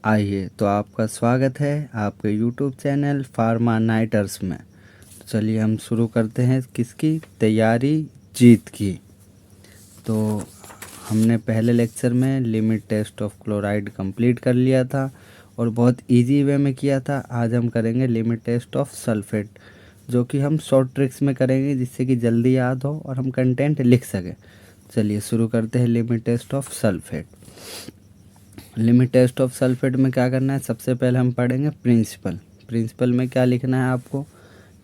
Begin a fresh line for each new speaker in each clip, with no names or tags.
आइए तो आपका स्वागत है आपके यूट्यूब चैनल फार्मा नाइटर्स में। तो चलिए हम शुरू करते हैं किसकी तैयारी, जीत की। तो हमने पहले लेक्चर में limit test of chloride complete कर लिया था और बहुत इजी वे में किया था। आज हम करेंगे लिमिट टेस्ट ऑफ सल्फेट, जो कि हम शॉर्ट ट्रिक्स में करेंगे जिससे कि जल्दी याद हो और हम कंटेंट लिख सकें। चलिए शुरू करते हैं limit test of sulphate. Limit test of sulphate में क्या करना है, सबसे पहले हम पढ़ेंगे प्रिंसिपल। प्रिंसिपल में क्या लिखना है आपको,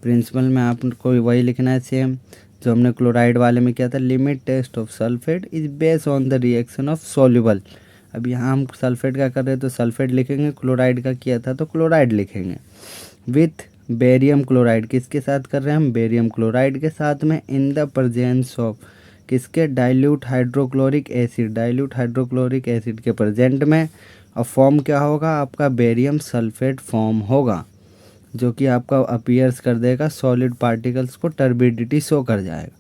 प्रिंसिपल में आपको वही लिखना है सेम जो हमने क्लोराइड वाले में किया था। Limit test of sulphate is based on the reaction of soluble. अब यहाँ हम सल्फेट का कर रहे हैं तो सल्फेट लिखेंगे, क्लोराइड का किया था तो क्लोराइड लिखेंगे। विथ बेरियम क्लोराइड, किसके साथ कर रहे हैं हम, बेरियम क्लोराइड के साथ में, इन द प्रेजेंस ऑफ किसके, dilute hydrochloric acid, dilute hydrochloric acid के प्रेजेंट में। और फॉर्म क्या होगा आपका, बेरियम सल्फेट फॉर्म होगा, जो कि आपका अपीयर्स कर देगा सॉलिड पार्टिकल्स को, टर्बिडिटी शो कर जाएगा।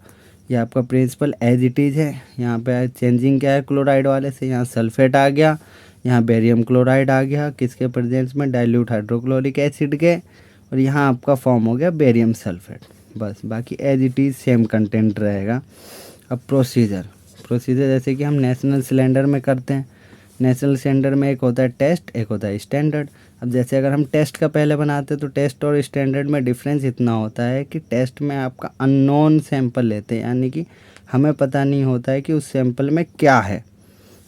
ये आपका प्रिंसिपल एज इट इज़ है। यहाँ पे चेंजिंग क्या है, क्लोराइड वाले से यहाँ सल्फेट आ गया, यहाँ बेरियम क्लोराइड आ गया, किसके प्रेजेंस में, डाइल्यूट हाइड्रोक्लोरिक एसिड के, और यहाँ आपका फॉर्म हो गया बेरियम सल्फेट। बस बाकी as it is same content रहेगा। अब प्रोसीजर जैसे कि हम नेशनल सिलेंडर में करते हैं। नेशनल सिलेंडर में एक होता है टेस्ट, एक होता है स्टैंडर्ड। अब जैसे अगर हम टेस्ट का पहले बनाते हैं तो टेस्ट और स्टैंडर्ड में डिफरेंस इतना होता है कि टेस्ट में आपका अननोन सैंपल लेते हैं, यानी कि हमें पता नहीं होता है कि उस सैंपल में क्या है।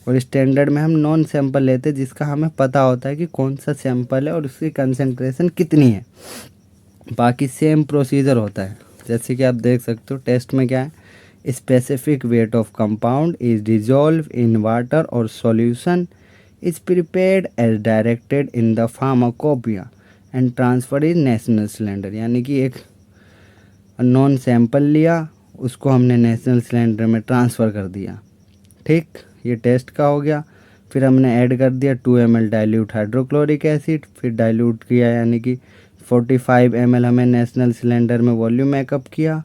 और स्टैंडर्ड में हम नॉन सैंपल लेते हैं जिसका हमें पता होता है कि कौन सा सैंपल है और उसकी कंसंट्रेशन कितनी है। बाकी सेम प्रोसीजर होता है। जैसे कि आप देख सकते हो टेस्ट में क्या है, specific weight of compound is dissolve in water और solution is prepared as directed in the pharmacopoeia and transfer is national cylinder. यानी कि एक नॉन सैंपल लिया, उसको हमने नेशनल सिलेंडर में ट्रांसफ़र कर दिया। ठीक, ये टेस्ट का हो गया। फिर हमने ऐड कर दिया 2 ml डाइल्यूट हाइड्रोक्लोरिक एसिड, फिर डाइल्यूट किया यानी कि 45 ml हमें नेशनल सिलेंडर में वॉल्यूम मेकअप किया।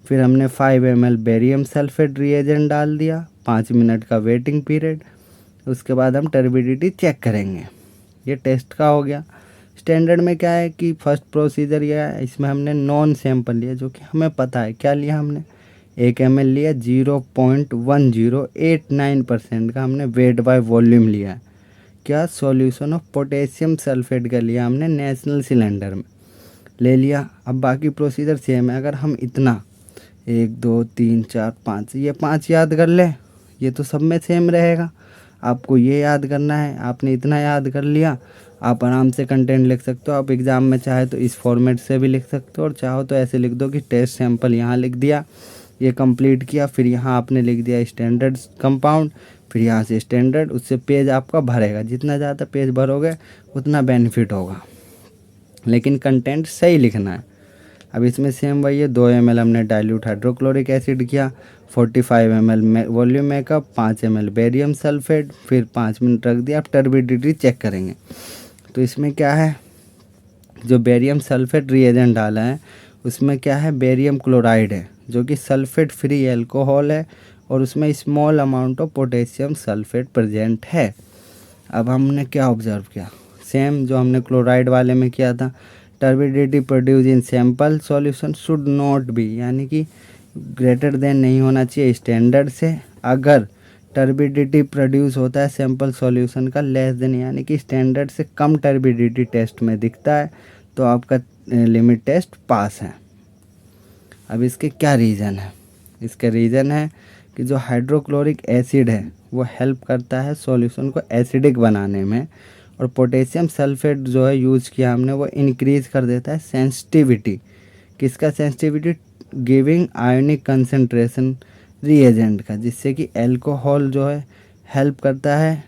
फिर हमने 5 ml बेरियम सल्फेट रिएजेंट डाल दिया, 5 मिनट का वेटिंग पीरियड। उसके बाद हम टर्बिडिटी चेक करेंगे। ये टेस्ट का हो गया। स्टैंडर्ड में क्या है कि फर्स्ट प्रोसीजर यह है, इसमें हमने नॉन सैंपल लिया जो कि हमें पता है क्या लिया हमने, 1 ml लिया, 0.1089% का हमने वेट बाय वॉल्यूम लिया है। क्या, सॉल्यूशन ऑफ पोटेशियम सल्फेट का लिया हमने नेशनल सिलेंडर में ले लिया। अब बाकी प्रोसीजर सेम है। अगर हम इतना 1 2 3 4 5 ये 5 याद कर ले, ये तो सब में सेम रहेगा। आपको ये याद करना है, आपने इतना याद कर लिया, आप आराम से कंटेंट लिख सकते हो। आप एग्ज़ाम में चाहे तो इस फॉर्मेट से भी लिख सकते हो और चाहो तो ऐसे लिख दो कि टेस्ट सैंपल यहाँ लिख दिया, ये कंप्लीट किया, फिर यहाँ आपने लिख दिया स्टैंडर्ड कंपाउंड, फिर यहाँ से स्टैंडर्ड, उससे पेज आपका भरेगा। जितना ज़्यादा पेज भरोगे उतना बेनिफिट होगा, लेकिन कंटेंट सही लिखना है। अब इसमें सेम वही है, 2 ml हमने डाइल्यूट हाइड्रोक्लोरिक एसिड किया, 45 ml volume makeup, 5 ml barium sulphate, फिर 5 मिनट रख दिया। आप टर्बिडिटी चेक करेंगे तो इसमें क्या है, जो बेरियम सल्फेट रिएजेंट डाला है उसमें क्या है, बेरियम क्लोराइड है जो कि सल्फेट फ्री एल्कोहल है और उसमें small amount of potassium sulphate present है। अब हमने क्या ऑब्जर्व किया, सेम जो हमने क्लोराइड वाले में किया था, turbidity produce in sample solution should not be, यानी कि ग्रेटर देन नहीं होना चाहिए स्टैंडर्ड से। अगर टर्बिडिटी प्रोड्यूस होता है सैंपल सॉल्यूशन का लेस देन, यानी कि स्टैंडर्ड से कम टर्बिडिटी टेस्ट में दिखता है, तो आपका लिमिट टेस्ट पास है। अब इसके क्या रीज़न है, इसका रीज़न है कि जो हाइड्रोक्लोरिक एसिड है वो हेल्प करता है सॉल्यूशन को एसिडिक बनाने में, और पोटेशियम सल्फेट जो है यूज़ किया हमने वो इंक्रीज़ कर देता है सेंसिटिविटी, किसका sensitivity, giving ionic concentration reagent का, जिससे कि अल्कोहल जो है हेल्प करता है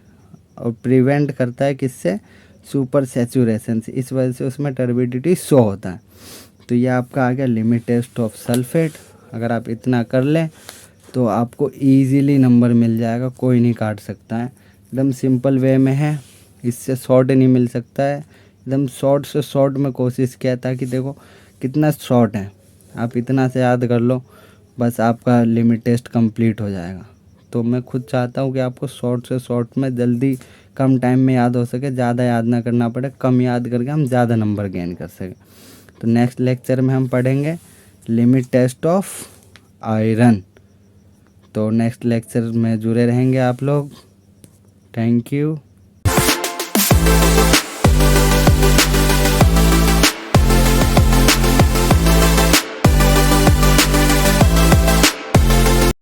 और प्रिवेंट करता है किससे, सुपर सैचुरेशन से। इस वजह से उसमें टर्बिडिटी शो होता है। तो ये आपका आ गया लिमिट टेस्ट ऑफ सल्फेट। अगर आप इतना कर लें तो आपको इजीली नंबर मिल जाएगा, कोई नहीं काट सकता है। एकदम सिंपल वे में है, इससे शॉर्ट नहीं मिल सकता है। एकदम शॉर्ट से शॉर्ट में कोशिश किया ताकि देखो कितना शॉर्ट है, आप इतना से याद कर लो, बस आपका लिमिट टेस्ट कंप्लीट हो जाएगा। तो मैं खुद चाहता हूँ कि आपको शॉर्ट से शॉर्ट में जल्दी कम टाइम में याद हो सके, ज़्यादा याद ना करना पड़े, कम याद करके हम ज़्यादा नंबर गेन कर सकें। तो नेक्स्ट लेक्चर में हम पढ़ेंगे लिमिट टेस्ट ऑफ आयरन। तो नेक्स्ट लेक्चर में जुड़े रहेंगे आप लोग। Thank you.